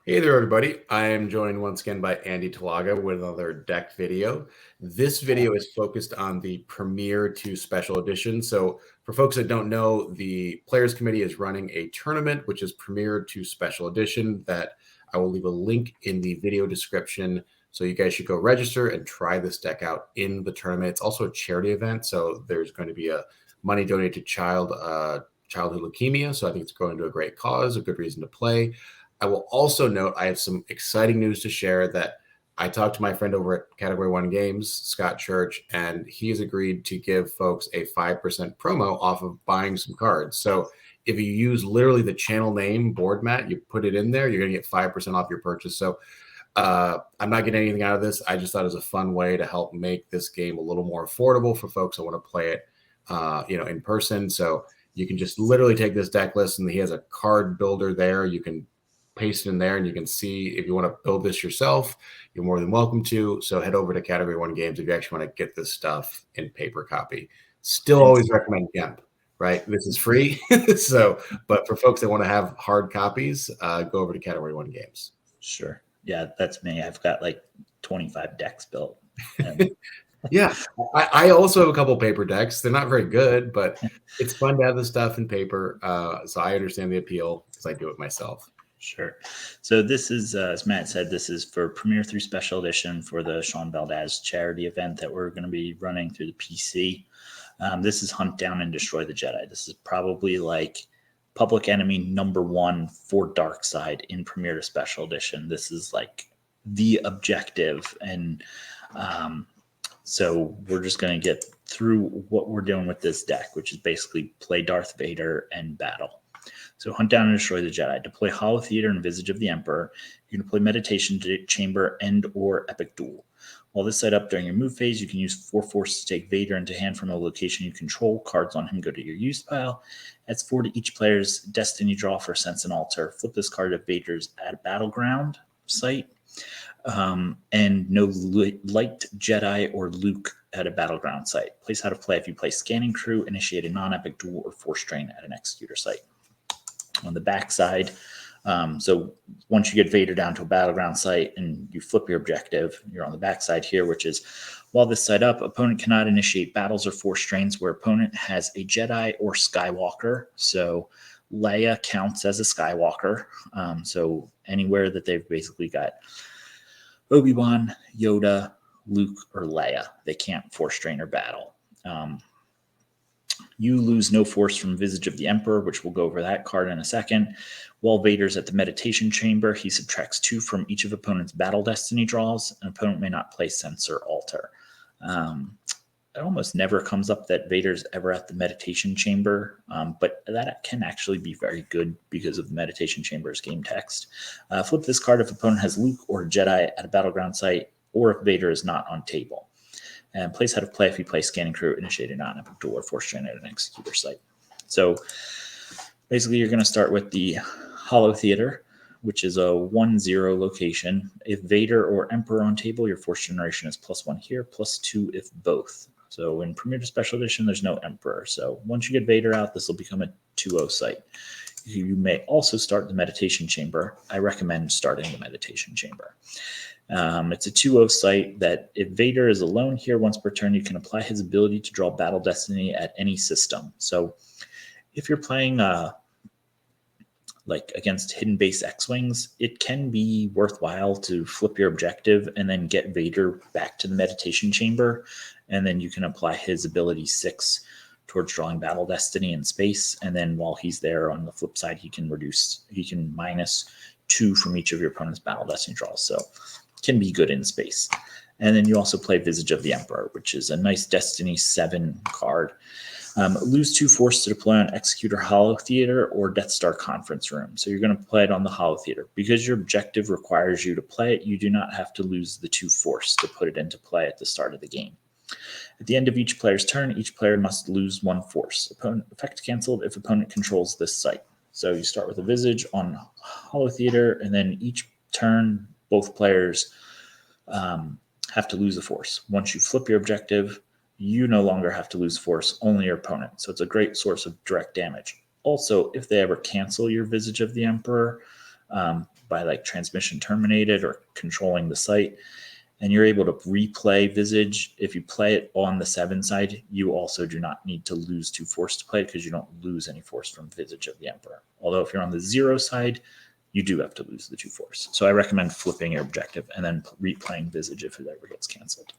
Hey there, everybody. I am joined once again by Andy Talaga with another deck video. This video is focused on the Premier 2 Special Edition. So for folks that don't know, the Players Committee is running a tournament, which is Premier 2 Special Edition, that I will leave a link in the video description. So you guys should go register and try this deck out in the tournament. It's also a charity event, so there's going to be a money donated to childhood leukemia. So I think it's going to a great cause, a good reason to play. I will also note I have some exciting news to share that I talked to my friend over at Category 1 Games, Scott Church, and he has agreed to give folks a 5% promo off of buying some cards. So if you use literally the channel name board mat, you put it in there, you're going to get 5% off your purchase. So I'm not getting anything out of this. I just thought it was a fun way to help make this game a little more affordable for folks that want to play it, in person. So you can just literally take this deck list, and he has a card builder there. You can paste it in there, and you can see if you want to build this yourself, you're more than welcome to. So head over to Category 1 Games if you actually want to get this stuff in paper copy. Still always recommend GEMP, right? This is free. So, but for folks that want to have hard copies, go over to Category 1 Games. Sure. Yeah, that's me. I've got like 25 decks built. Yeah, I also have a couple paper decks. They're not very good, but it's fun to have the stuff in paper. So I understand the appeal because I do it myself. Sure. So this is, as Matt said, this is for Premier 3 Special Edition for the Sean Valdez charity event that we're going to be running through the PC. This is Hunt Down and Destroy the Jedi. This is probably like public enemy #1 for Darkseid in Premier to Special Edition. This is like the objective. And so we're just going to get through what we're doing with this deck, which is basically play Darth Vader and battle. So Hunt Down and Destroy the Jedi. Deploy Hollow Theater and Visage of the Emperor. You can deploy Meditation Chamber and or Epic Duel. While this set up during your move phase, you can use 4 Force to take Vader into hand from a location you control. Cards on him go to your use pile. Adds 4 to each player's Destiny draw for Sense and Alter. Flip this card to Vader's at Battleground site. And no Light Jedi or Luke at a Battleground site. Place how to play if you play Scanning Crew, initiate a non-epic duel, or Force Drain at an Executor site. On the backside, so once you get Vader down to a battleground site and you flip your objective, you're on the backside here, which is while this side up, opponent cannot initiate battles or force strains where opponent has a Jedi or Skywalker. So Leia counts as a Skywalker. So anywhere that they've basically got Obi-Wan, Yoda, Luke, or Leia, they can't force strain or battle. You lose no force from Visage of the Emperor, which we'll go over that card in a second. While Vader's at the Meditation Chamber, he subtracts 2 from each of opponent's Battle Destiny draws. An opponent may not play Sense or Alter. It almost never comes up that Vader's ever at the Meditation Chamber, but that can actually be very good because of the Meditation Chamber's game text. Flip this card if opponent has Luke or Jedi at a Battleground site, or if Vader is not on table. And place how to play if you play Scanning Crew, initiate a non-epic duel, or Force Strain at an Executor site. So basically you're going to start with the Hollow Theater, which is a 1/0 location. If Vader or Emperor on table, your Force Generation is +1 here, +2 if both. So in Premier to Special Edition, there's no Emperor. So once you get Vader out, this will become a 2/0 site. You may also start the Meditation Chamber. I recommend starting the Meditation Chamber. It's a 2/0 site that if Vader is alone here once per turn, you can apply his ability to draw Battle Destiny at any system. So if you're playing like against Hidden Base X-Wings, it can be worthwhile to flip your objective and then get Vader back to the Meditation Chamber. And then you can apply his ability 6 towards drawing Battle Destiny in space. And then while he's there on the flip side, he can -2 from each of your opponent's Battle Destiny draws. So can be good in space. And then you also play Visage of the Emperor, which is a nice Destiny 7 card. Lose 2 force to deploy on Executor Hollow Theater or Death Star Conference Room. So you're going to play it on the Hollow Theater. Because your objective requires you to play it, you do not have to lose the 2 force to put it into play at the start of the game. At the end of each player's turn, each player must lose 1 force. Opponent effect canceled if opponent controls this site. So you start with a Visage on Hollow Theater, and then each turn, both players have to lose a force. Once you flip your objective, you no longer have to lose force, only your opponent. So it's a great source of direct damage. Also, if they ever cancel your Visage of the Emperor, by like transmission terminated or controlling the site. And you're able to replay Visage. If you play it on the 7 side, you also do not need to lose 2 force to play it because you don't lose any force from Visage of the Emperor. Although if you're on the 0 side, you do have to lose the 2 force. So I recommend flipping your objective and then replaying Visage if it ever gets canceled.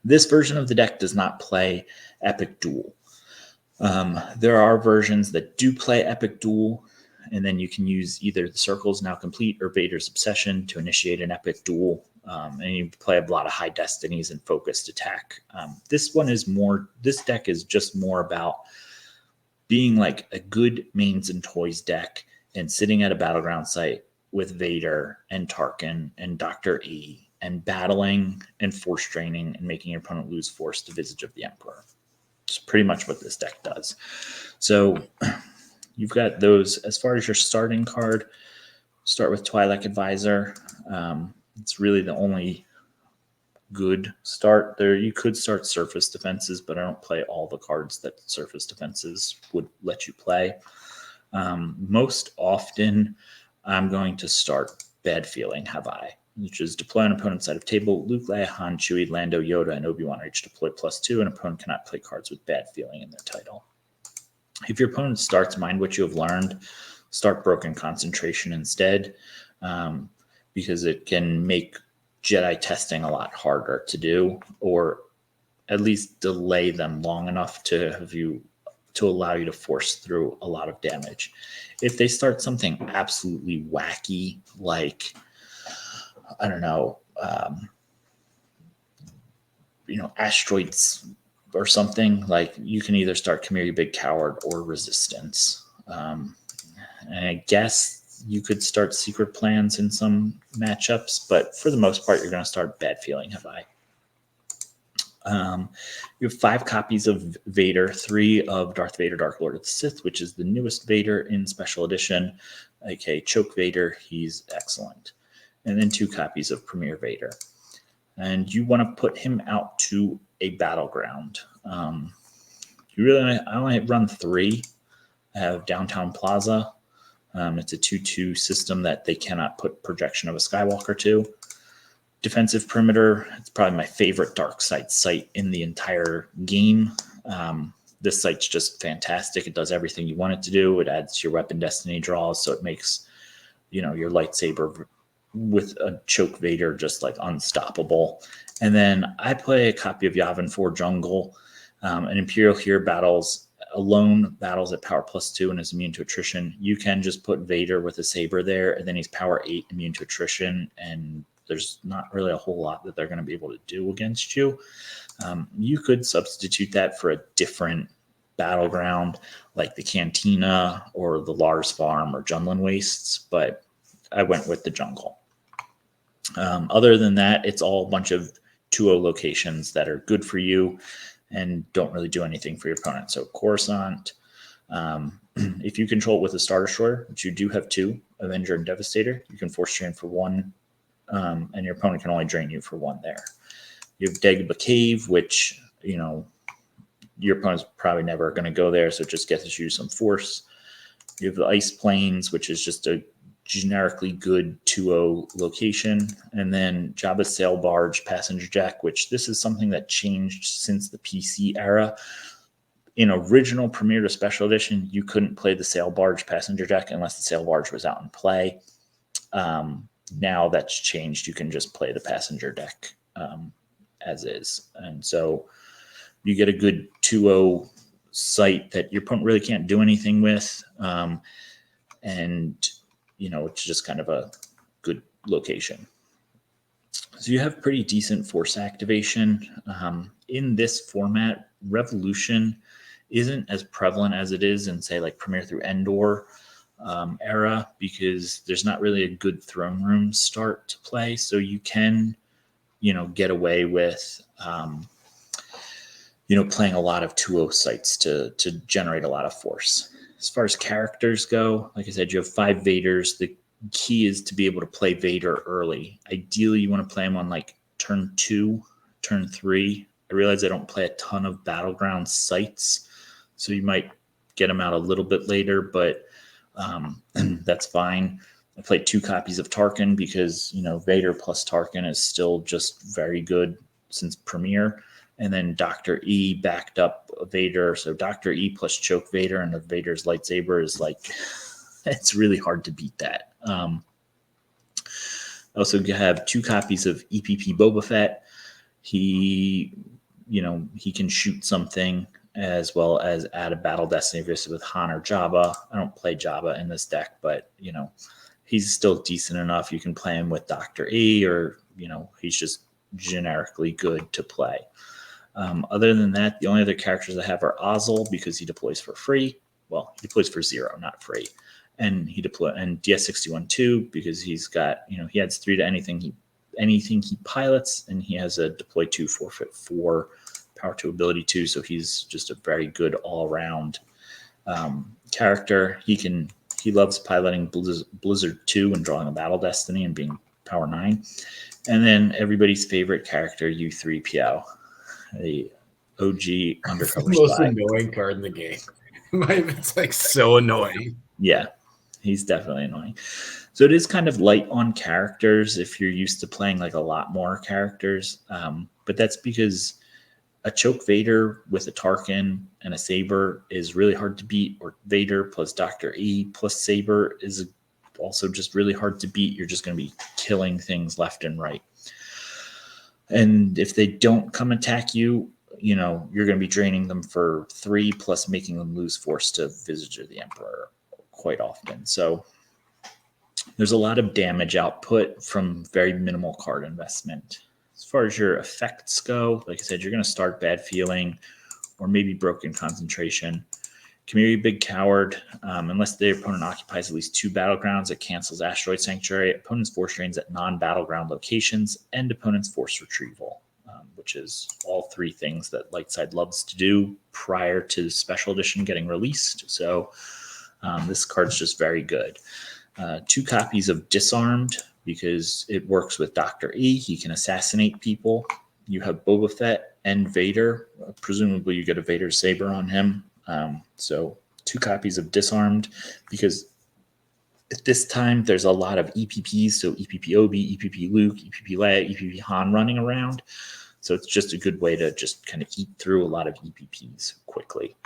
This version of the deck does not play Epic Duel. There are versions that do play Epic Duel, and then you can use either the Circles Now Complete or Vader's Obsession to initiate an Epic Duel. And you play a lot of high destinies and focused attack. This deck is just more about being like a good mains and toys deck and sitting at a battleground site with Vader and Tarkin and Dr. E and battling and force draining and making your opponent lose force to Visage of the Emperor. It's pretty much what this deck does. So you've got those. As far as your starting card, start with Twi'lek Advisor. It's really the only good start there. You could start Surface Defenses, but I don't play all the cards that Surface Defenses would let you play. Most often, I'm going to start Bad Feeling Have I, which is deploy on opponent's side of table. Luke, Leia, Han, Chewie, Lando, Yoda, and Obi-Wan are each deploy +2. An opponent cannot play cards with Bad Feeling in their title. If your opponent starts Mind What You Have Learned, start Broken Concentration instead. Because it can make Jedi testing a lot harder to do, or at least delay them long enough to allow you to force through a lot of damage. If they start something absolutely wacky, like, I don't know, asteroids or something, like you can either start Come Here, You Big Coward or Resistance. And I guess you could start Secret Plans in some matchups, but for the most part, you're going to start Bad Feeling Have I. You have 5 copies of Vader, 3 of Darth Vader, Dark Lord of the Sith, which is the newest Vader in Special Edition, aka Choke Vader. He's excellent. And then 2 copies of Premier Vader. And you want to put him out to a battleground. I only run 3. I have Downtown Plaza. It's a 2/2 system that they cannot put Projection of a Skywalker to. Defensive Perimeter, it's probably my favorite dark side site in the entire game. This site's just fantastic. It does everything you want it to do. It adds to your weapon destiny draws, so it makes your lightsaber with a Choke Vader just like unstoppable. And then I play a copy of Yavin 4 Jungle. An Imperial here battles at power +2 and is immune to attrition. You can just put Vader with a saber there, and then he's power 8, immune to attrition, and there's not really a whole lot that they're going to be able to do against you. You could substitute that for a different battleground, like the Cantina or the Lars Farm or Junlin Wastes, but I went with the Jungle. Other than that, it's all a bunch of 2-0 locations that are good for you and don't really do anything for your opponent. So Coruscant, if you control it with a Star Destroyer, which you do have 2, Avenger and Devastator, you can force drain for 1, and your opponent can only drain you for 1 there. You have Dagobah Cave, which, your opponent's probably never going to go there, so it just gets you some force. You have the Ice Plains, which is just a generically good 2-0 location, and then Jabba's Sail Barge Passenger Deck, which this is something that changed since the PC era. In original Premier to Special Edition, you couldn't play the Sail Barge Passenger Deck unless the Sail Barge was out in play. Now that's changed. You can just play the Passenger Deck as is, and so you get a good 2-0 site that your opponent really can't do anything with, and it's just kind of a good location. So you have pretty decent force activation. In this format, Revolution isn't as prevalent as it is in, say, like Premier through Endor era, because there's not really a good throne room start to play. So you can, get away with, playing a lot of 2-0 sites to generate a lot of force. As far as characters go, like I said, you have 5 Vaders. The key is to be able to play Vader early. Ideally, you want to play him on like turn 2, turn 3. I realize I don't play a ton of battleground sites, so you might get him out a little bit later, but that's fine. I played 2 copies of Tarkin because, Vader plus Tarkin is still just very good since Premiere. And then Dr. E backed up Vader. So Dr. E plus Choke Vader and Vader's lightsaber is like, it's really hard to beat that. I also have 2 copies of EPP Boba Fett. He can shoot something as well as add a battle destiny with Han or Jabba. I don't play Jabba in this deck, but, he's still decent enough. You can play him with Dr. E or, he's just generically good to play. Other than that, the only other characters I have are Ozzel because he deploys for free. Well, he deploys for 0, not free. And and DS61 2 because he's got, he adds 3 to anything he pilots, and he has a deploy 2, forfeit 4, power 2, ability 2. So he's just a very good all-around character. He loves piloting Blizzard 2 and drawing a battle destiny and being power 9. And then everybody's favorite character, Yoo-Threepio, the OG undercover the most spy. annoying card in the game. It's like so annoying. Yeah, he's definitely annoying. So it is kind of light on characters if you're used to playing like a lot more characters. But that's because a Choke Vader with a Tarkin and a Saber is really hard to beat, or Vader plus Dr. E plus Saber is also just really hard to beat. You're just going to be killing things left and right. And if they don't come attack you, you're going to be draining them for 3 plus making them lose force to Visage of the Emperor quite often. So there's a lot of damage output from very minimal card investment. As far as your effects go, like I said, you're going to start Bad Feeling or maybe Broken Concentration. Community Big Coward, unless the opponent occupies at least 2 battlegrounds, it cancels Asteroid Sanctuary, opponent's force drains at non-battleground locations, and opponent's force retrieval, which is all 3 things that Lightside loves to do prior to Special Edition getting released. So this card's just very good. 2 copies of Disarmed because it works with Dr. E. He can assassinate people. You have Boba Fett and Vader. Presumably you get a Vader Saber on him. So 2 copies of Disarmed because at this time there's a lot of EPPs. So EPP Obi, EPP Luke, EPP Leia, EPP Han running around. So it's just a good way to just kind of eat through a lot of EPPs quickly.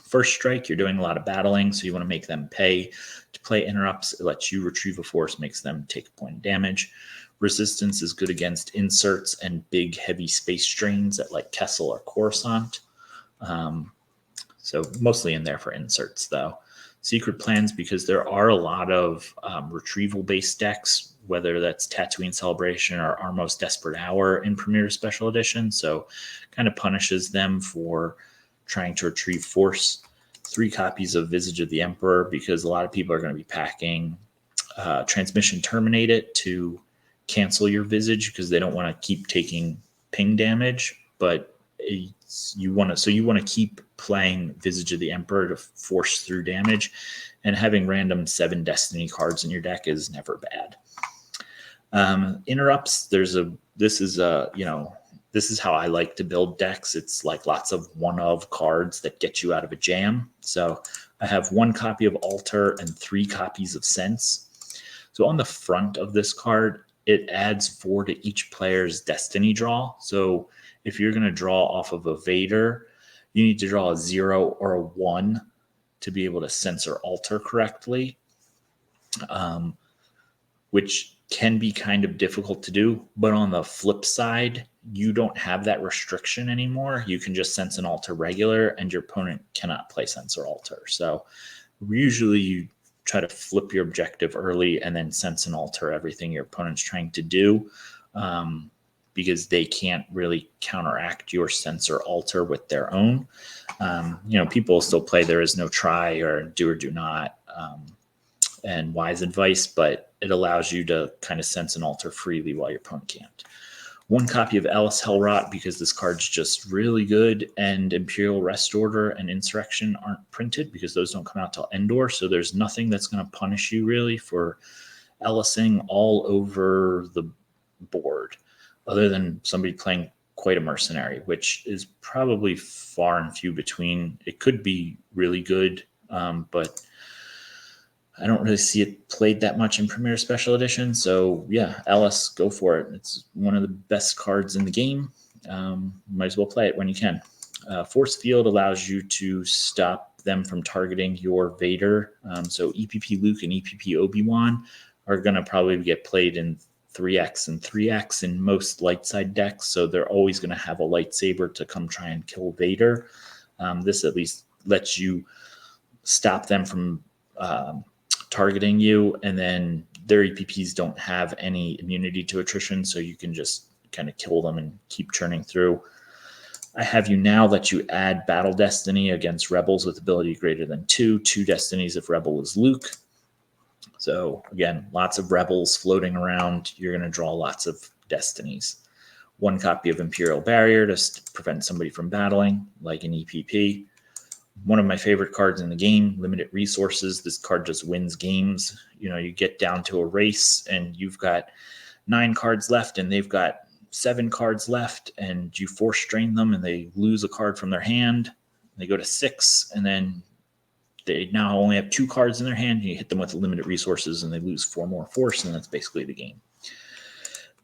First Strike, you're doing a lot of battling, so you want to make them pay to play interrupts. It lets you retrieve a force, makes them take a point of damage. Resistance is good against inserts and big, heavy space drains at like Kessel or Coruscant. So mostly in there for inserts, though. Secret Plans, because there are a lot of retrieval-based decks, whether that's Tatooine Celebration or Our Most Desperate Hour in Premier Special Edition. So kind of punishes them for trying to retrieve force. 3 copies of Visage of the Emperor, because a lot of people are going to be packing Transmission Terminate It to cancel your Visage because they don't want to keep taking ping damage, but you want to keep playing Visage of the Emperor to force through damage, and having random 7 Destiny cards in your deck is never bad. Interrupts, this is how I like to build decks. It's like lots of one-of cards that get you out of a jam. So I have 1 copy of Alter and 3 copies of Sense. So on the front of this card, it adds 4 to each player's Destiny draw. So if you're going to draw off of a Vader, you need to draw a 0 or a 1 to be able to sense or alter correctly, which can be kind of difficult to do. But on the flip side, you don't have that restriction anymore. You can just sense and alter regular, and your opponent cannot play sense or alter. So usually you try to flip your objective early and then sense and alter everything your opponent's trying to do, because they can't really counteract your sense or alter with their own. People still play There Is No Try or Do or Do Not, and Wise Advice, but it allows you to kind of sense and alter freely while your opponent can't. 1 copy of Elis Helrot, because this card's just really good, and Imperial Rest Order and Insurrection aren't printed because those don't come out till Endor, so there's nothing that's going to punish you really for Elising all over the board, other than somebody playing quite a mercenary, which is probably far and few between. It could be really good, but I don't really see it played that much in Premier Special Edition. So yeah, Elis, go for it. It's one of the best cards in the game. Might as well play it when you can. Force Field allows you to stop them from targeting your Vader. So EPP Luke and EPP Obi-Wan are going to probably get played in 3X and 3X in most light side decks. So they're always going to have a lightsaber to come try and kill Vader. This at least lets you stop them from targeting you, and then their EPPs don't have any immunity to attrition, so you can just kind of kill them and keep churning through. I have you now let you add Battle Destiny against Rebels with ability greater than 2 Destinies if Rebel is Luke. So again, lots of Rebels floating around. You're going to draw lots of Destinies. 1 copy of Imperial Barrier to prevent somebody from battling, like an EPP. One of my favorite cards in the game, limited resources. This card just wins games. You know, you get down to a race and you've got 9 cards left and they've got 7 cards left, and you force strain them and they lose a card from their hand. They go to 6, and then they now only have 2 cards in their hand, and you hit them with limited resources and they lose 4 more force, and that's basically the game.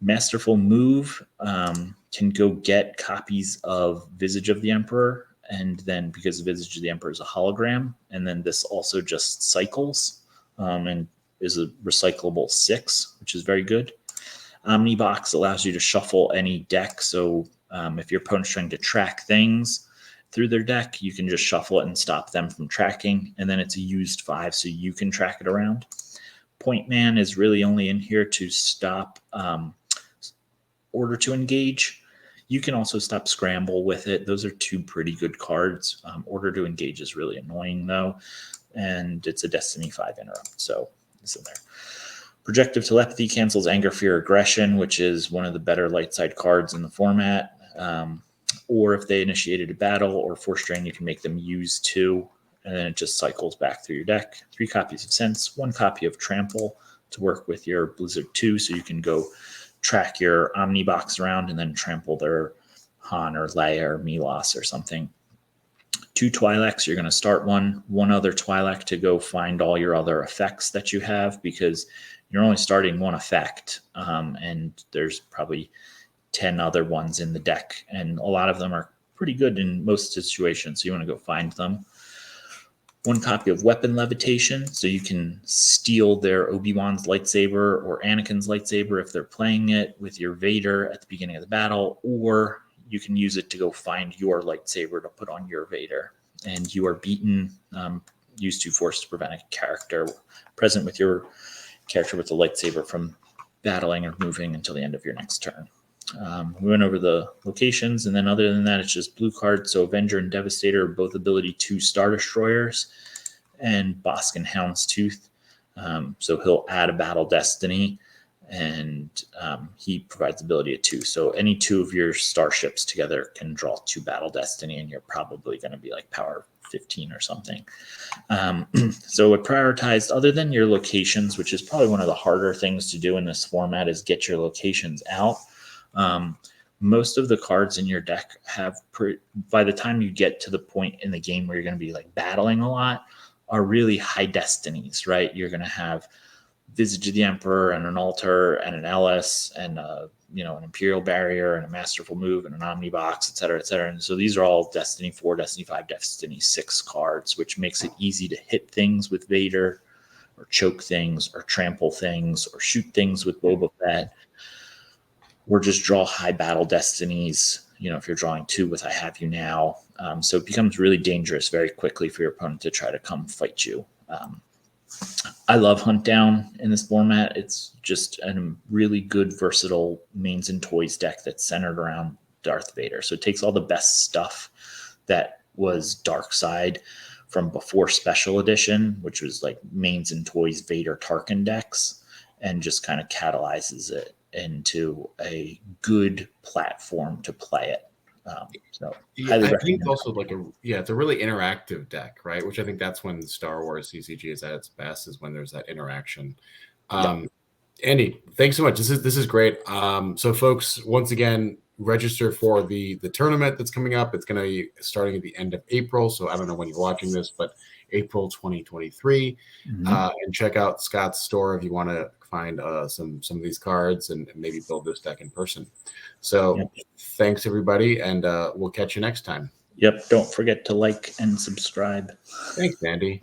Masterful Move can go get copies of Visage of the Emperor, and then because Visage of the Emperor is a hologram, and then this also just cycles and is a recyclable 6, which is very good. Ommni Box allows you to shuffle any deck, so if your opponent's trying to track things through their deck, you can just shuffle it and stop them from tracking, and then it's a used 5, so you can track it around. Point Man is really only in here to stop Order to Engage. You can also stop Scramble with it. Those are 2 pretty good cards. Order to Engage is really annoying, though, and it's a Destiny 5 interrupt, so it's in there. Projective Telepathy cancels Anger, Fear, Aggression, which is one of the better light side cards in the format. Or if they initiated a battle or force strain, you can make them use 2, and then it just cycles back through your deck. 3 copies of Sense, 1 copy of Trample to work with your Blizzard 2, so you can go track your Ommni Box around and then trample their Han or Leia or Milos or something. 2 Twi'leks, you're going to start one other Twi'lek to go find all your other effects that you have, because you're only starting 1 effect, and there's probably 10 other ones in the deck, and a lot of them are pretty good in most situations, so you want to go find them. 1 copy of Weapon Levitation, so you can steal their Obi-Wan's lightsaber or Anakin's lightsaber if they're playing it with your Vader at the beginning of the battle, or you can use it to go find your lightsaber to put on your Vader. And you are beaten, use 2 force to prevent a character present with your character with the lightsaber from battling or moving until the end of your next turn. We went over the locations, and then other than that, it's just blue cards. So Avenger and Devastator are both ability 2 Star Destroyers, and Bosk and Houndstooth. So he'll add a Battle Destiny, and he provides ability of 2. So any 2 of your starships together can draw 2 Battle Destiny, and you're probably going to be like power 15 or something. So it prioritized, other than your locations, which is probably one of the harder things to do in this format, is get your locations out. Most of the cards in your deck have, by the time you get to the point in the game where you're going to be like battling a lot, are really high destinies, right? You're going to have Visage of the Emperor and an Altar and an Elis and an Imperial Barrier and a Masterful Move and an Ommni Box, et cetera, et cetera. And so these are all Destiny 4, Destiny 5, Destiny 6 cards, which makes it easy to hit things with Vader, or choke things, or trample things, or shoot things with Boba Fett, or just draw high battle destinies, if you're drawing 2 with I Have You Now. So it becomes really dangerous very quickly for your opponent to try to come fight you. I love Hunt Down in this format. It's just a really good, versatile mains and toys deck that's centered around Darth Vader. So it takes all the best stuff that was Dark Side from before Special Edition, which was like mains and toys Vader Tarkin decks, and just kind of catalyzes it into a good platform to play it. I think it's also it's a really interactive deck, right? Which I think that's when Star Wars CCG is at its best, is when there's that interaction. Andy, thanks so much. This is great. So folks, once again, register for the tournament that's coming up. It's going to be starting at the end of April. So I don't know when you're watching this, but April 2023. Mhm. And check out Scott's store if you want to find some of these cards and maybe build this deck in person. So thanks, everybody, and we'll catch you next time. Yep. Don't forget to like and subscribe. Thanks, Andy.